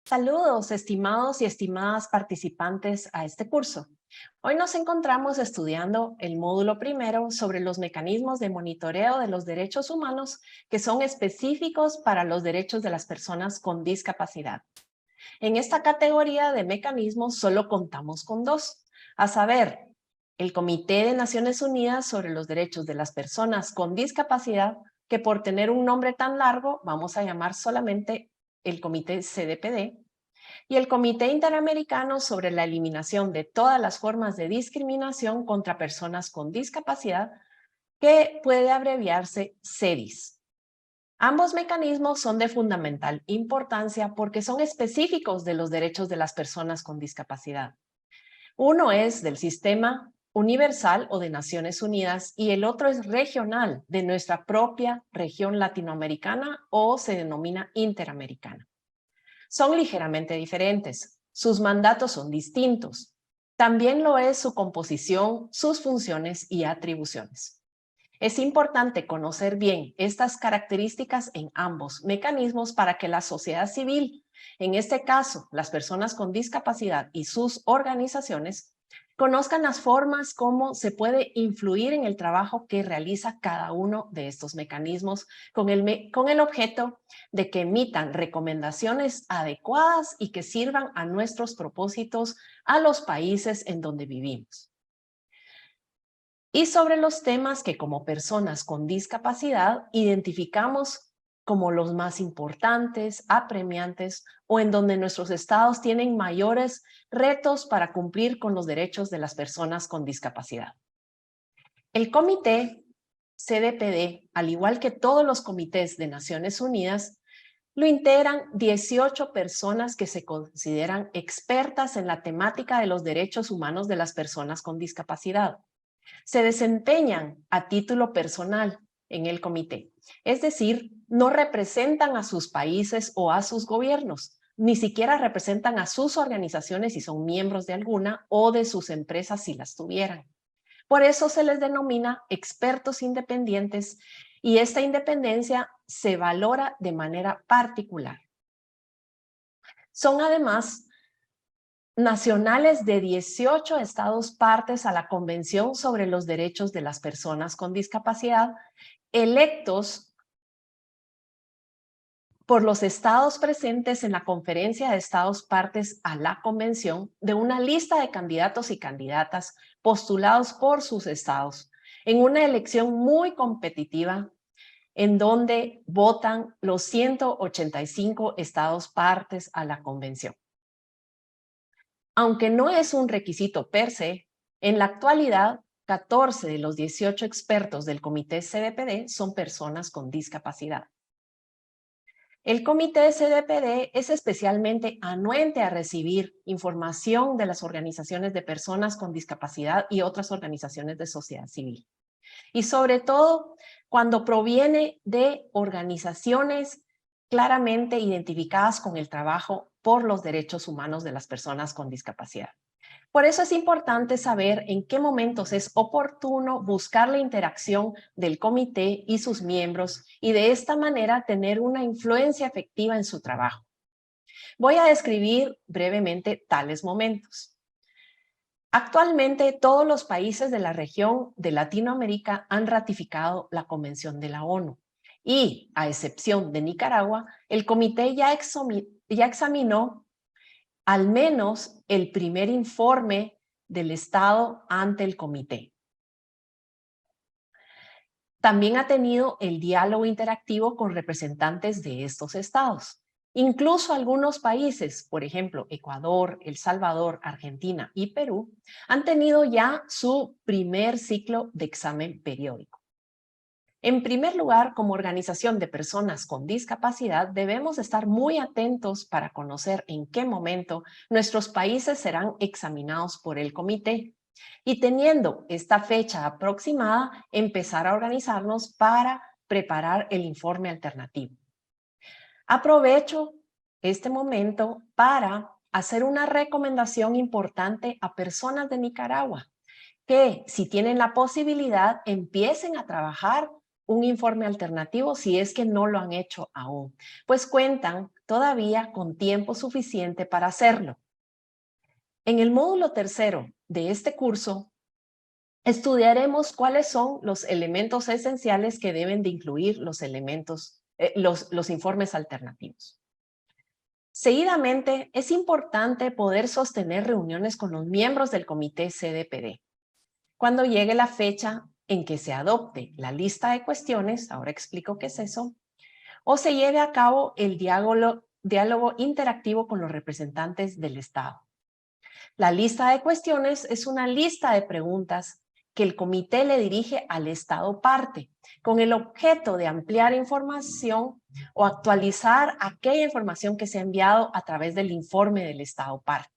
Saludos, estimados y estimadas participantes a este curso. Hoy nos encontramos estudiando el módulo primero sobre los mecanismos de monitoreo de los derechos humanos que son específicos para los derechos de las personas con discapacidad. En esta categoría de mecanismos solo contamos con dos, a saber, el Comité de Naciones Unidas sobre los Derechos de las Personas con Discapacidad, que por tener un nombre tan largo vamos a llamar solamente el Comité CDPD, y el Comité Interamericano sobre la Eliminación de todas las formas de discriminación contra personas con discapacidad, que puede abreviarse CEDIS. Ambos mecanismos son de fundamental importancia porque son específicos de los derechos de las personas con discapacidad. Uno es del sistema universal o de Naciones Unidas y el otro es regional, de nuestra propia región latinoamericana o se denomina interamericana. Son ligeramente diferentes, sus mandatos son distintos. También lo es su composición, sus funciones y atribuciones. Es importante conocer bien estas características en ambos mecanismos para que la sociedad civil, en este caso las personas con discapacidad y sus organizaciones, conozcan las formas como se puede influir en el trabajo que realiza cada uno de estos mecanismos con el objeto de que emitan recomendaciones adecuadas y que sirvan a nuestros propósitos a los países en donde vivimos. Y sobre los temas que como personas con discapacidad identificamos como los más importantes, apremiantes o en donde nuestros estados tienen mayores retos para cumplir con los derechos de las personas con discapacidad. El comité CDPD, al igual que todos los comités de Naciones Unidas, lo integran 18 personas que se consideran expertas en la temática de los derechos humanos de las personas con discapacidad. Se desempeñan a título personal en el comité, es decir, no representan a sus países o a sus gobiernos, ni siquiera representan a sus organizaciones si son miembros de alguna o de sus empresas si las tuvieran. Por eso se les denomina expertos independientes y esta independencia se valora de manera particular. Son además nacionales de 18 estados partes a la Convención sobre los Derechos de las Personas con Discapacidad, electos por los estados presentes en la Conferencia de Estados Partes a la Convención de una lista de candidatos y candidatas postulados por sus estados en una elección muy competitiva en donde votan los 185 estados partes a la Convención. Aunque no es un requisito per se, en la actualidad, 14 de los 18 expertos del Comité CDPD son personas con discapacidad. El Comité CDPD es especialmente anuente a recibir información de las organizaciones de personas con discapacidad y otras organizaciones de sociedad civil. Y sobre todo, cuando proviene de organizaciones claramente identificadas con el trabajo por los derechos humanos de las personas con discapacidad. Por eso es importante saber en qué momentos es oportuno buscar la interacción del comité y sus miembros y de esta manera tener una influencia efectiva en su trabajo. Voy a describir brevemente tales momentos. Actualmente, todos los países de la región de Latinoamérica han ratificado la Convención de la ONU y, a excepción de Nicaragua, el comité ya examinó al menos el primer informe del Estado ante el comité. También ha tenido el diálogo interactivo con representantes de estos estados. Incluso algunos países, por ejemplo, Ecuador, El Salvador, Argentina y Perú, han tenido ya su primer ciclo de examen periódico. En primer lugar, como organización de personas con discapacidad, debemos estar muy atentos para conocer en qué momento nuestros países serán examinados por el comité y teniendo esta fecha aproximada, empezar a organizarnos para preparar el informe alternativo. Aprovecho este momento para hacer una recomendación importante a personas de Nicaragua, que si tienen la posibilidad empiecen a trabajar un informe alternativo si es que no lo han hecho aún, pues cuentan todavía con tiempo suficiente para hacerlo. En el módulo tercero de este curso, estudiaremos cuáles son los elementos esenciales que deben de incluir los informes alternativos. Seguidamente, es importante poder sostener reuniones con los miembros del comité CDPD. Cuando llegue la fecha en que se adopte la lista de cuestiones, ahora explico qué es eso, o se lleve a cabo el diálogo interactivo con los representantes del Estado. La lista de cuestiones es una lista de preguntas que el comité le dirige al Estado parte, con el objeto de ampliar información o actualizar aquella información que se ha enviado a través del informe del Estado parte.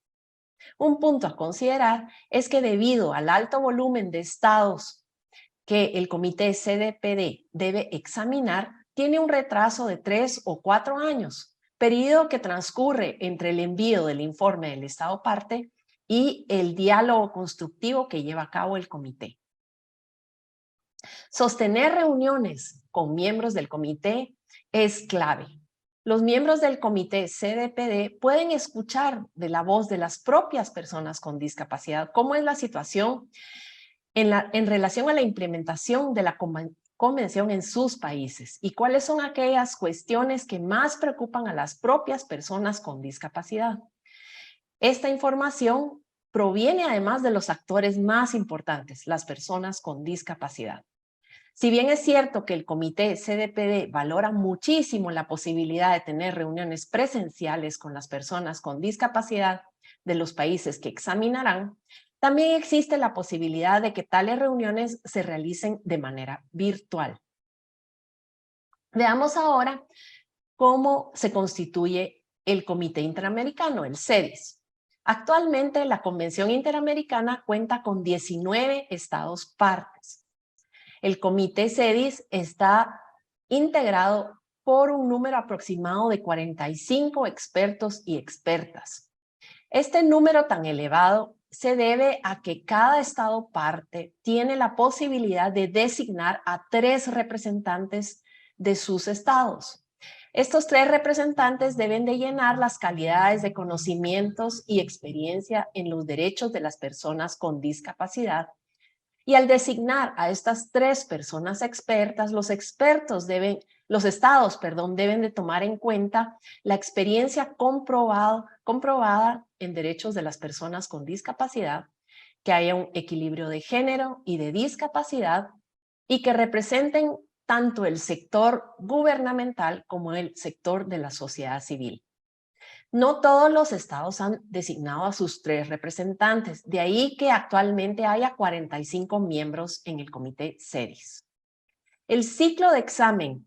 Un punto a considerar es que debido al alto volumen de estados que el comité CDPD debe examinar, tiene un retraso de 3 o 4 años, periodo que transcurre entre el envío del informe del Estado parte y el diálogo constructivo que lleva a cabo el comité. Sostener reuniones con miembros del comité es clave. Los miembros del comité CDPD pueden escuchar de la voz de las propias personas con discapacidad cómo es la situación en relación a la implementación de la convención en sus países y cuáles son aquellas cuestiones que más preocupan a las propias personas con discapacidad. Esta información proviene además de los actores más importantes, las personas con discapacidad. Si bien es cierto que el comité CDPD valora muchísimo la posibilidad de tener reuniones presenciales con las personas con discapacidad de los países que examinarán, también existe la posibilidad de que tales reuniones se realicen de manera virtual. Veamos ahora cómo se constituye el Comité Interamericano, el CEDIS. Actualmente, la Convención Interamericana cuenta con 19 estados partes. El Comité CEDIS está integrado por un número aproximado de 45 expertos y expertas. Este número tan elevado se debe a que cada estado parte tiene la posibilidad de designar a 3 representantes de sus estados. Estos 3 representantes deben de llenar las calidades de conocimientos y experiencia en los derechos de las personas con discapacidad. Y al designar a estas 3 personas expertas, los estados deben de tomar en cuenta la experiencia comprobada en derechos de las personas con discapacidad, que haya un equilibrio de género y de discapacidad y que representen tanto el sector gubernamental como el sector de la sociedad civil. No todos los estados han designado a sus 3 representantes, de ahí que actualmente haya 45 miembros en el comité CEDIS. El ciclo de examen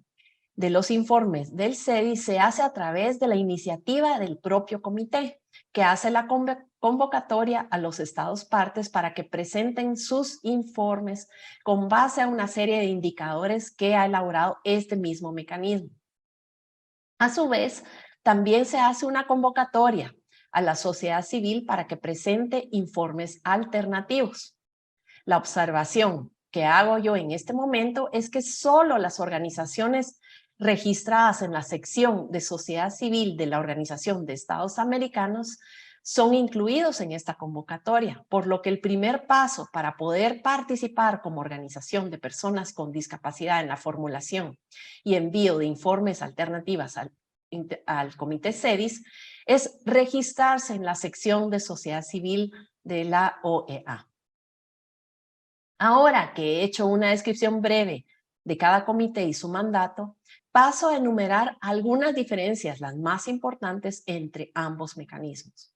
de los informes del CEDIS se hace a través de la iniciativa del propio comité, que hace la convocatoria a los estados partes para que presenten sus informes con base a una serie de indicadores que ha elaborado este mismo mecanismo. A su vez, también se hace una convocatoria a la sociedad civil para que presente informes alternativos. La observación que hago yo en este momento es que solo las organizaciones registradas en la sección de sociedad civil de la Organización de Estados Americanos son incluidos en esta convocatoria, por lo que el primer paso para poder participar como organización de personas con discapacidad en la formulación y envío de informes alternativas al comité CEDIS es registrarse en la sección de sociedad civil de la OEA. Ahora que he hecho una descripción breve de cada comité y su mandato, paso a enumerar algunas diferencias, las más importantes entre ambos mecanismos.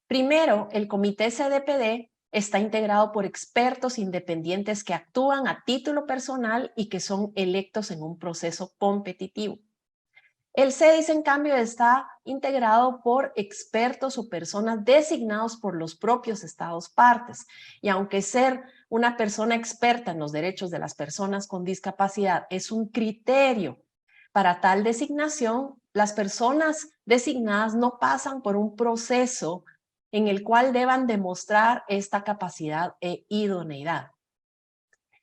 Primero, el comité CDPD está integrado por expertos independientes que actúan a título personal y que son electos en un proceso competitivo. El CEDIS, en cambio, está integrado por expertos o personas designados por los propios estados partes. Y aunque ser una persona experta en los derechos de las personas con discapacidad es un criterio para tal designación, las personas designadas no pasan por un proceso en el cual deban demostrar esta capacidad e idoneidad.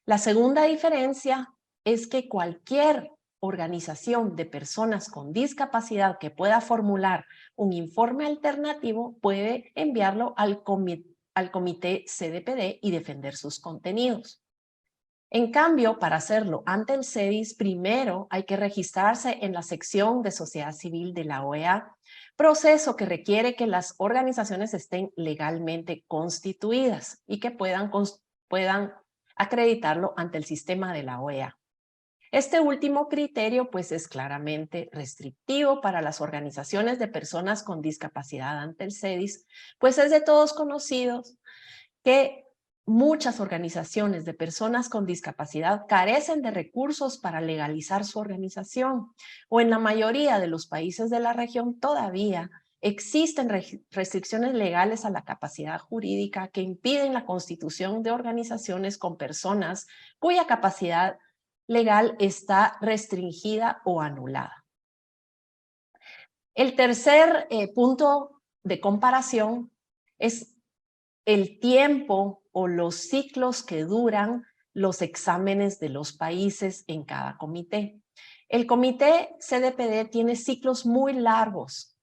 La segunda diferencia es que cualquier organización de personas con discapacidad que pueda formular un informe alternativo puede enviarlo al comité CDPD y defender sus contenidos. En cambio, para hacerlo ante el CEDIS, primero hay que registrarse en la sección de sociedad civil de la OEA, proceso que requiere que las organizaciones estén legalmente constituidas y que puedan acreditarlo ante el sistema de la OEA. Este último criterio pues es claramente restrictivo para las organizaciones de personas con discapacidad ante el CEDIS, pues es de todos conocidos que muchas organizaciones de personas con discapacidad carecen de recursos para legalizar su organización, o en la mayoría de los países de la región todavía existen restricciones legales a la capacidad jurídica que impiden la constitución de organizaciones con personas cuya capacidad legal está restringida o anulada. El tercer punto de comparación es el tiempo o los ciclos que duran los exámenes de los países en cada comité. El comité CDPD tiene ciclos muy largos.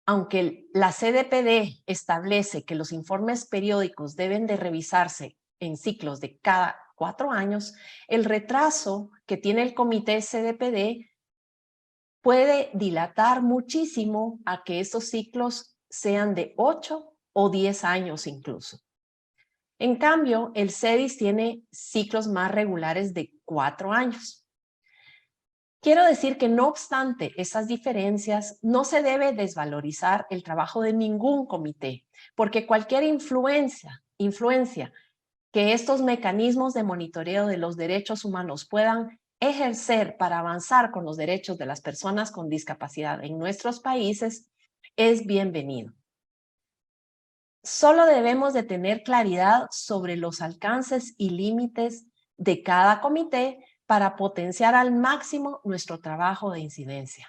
Aunque la CDPD establece que los informes periódicos deben de revisarse en ciclos de cada 4 años, el retraso que tiene el comité CDPD puede dilatar muchísimo a que estos ciclos sean de 8 o 10 años incluso. En cambio, el CEDIS tiene ciclos más regulares de 4 años. Quiero decir que no obstante esas diferencias, no se debe desvalorizar el trabajo de ningún comité, porque cualquier influencia que estos mecanismos de monitoreo de los derechos humanos puedan ejercer para avanzar con los derechos de las personas con discapacidad en nuestros países es bienvenido. Solo debemos de tener claridad sobre los alcances y límites de cada comité para potenciar al máximo nuestro trabajo de incidencia.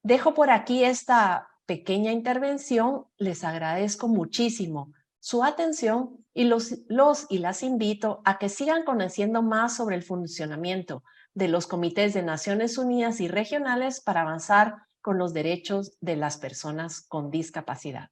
Dejo por aquí esta pequeña intervención. Les agradezco muchísimo su atención y los y las invito a que sigan conociendo más sobre el funcionamiento de los comités de Naciones Unidas y regionales para avanzar con los derechos de las personas con discapacidad.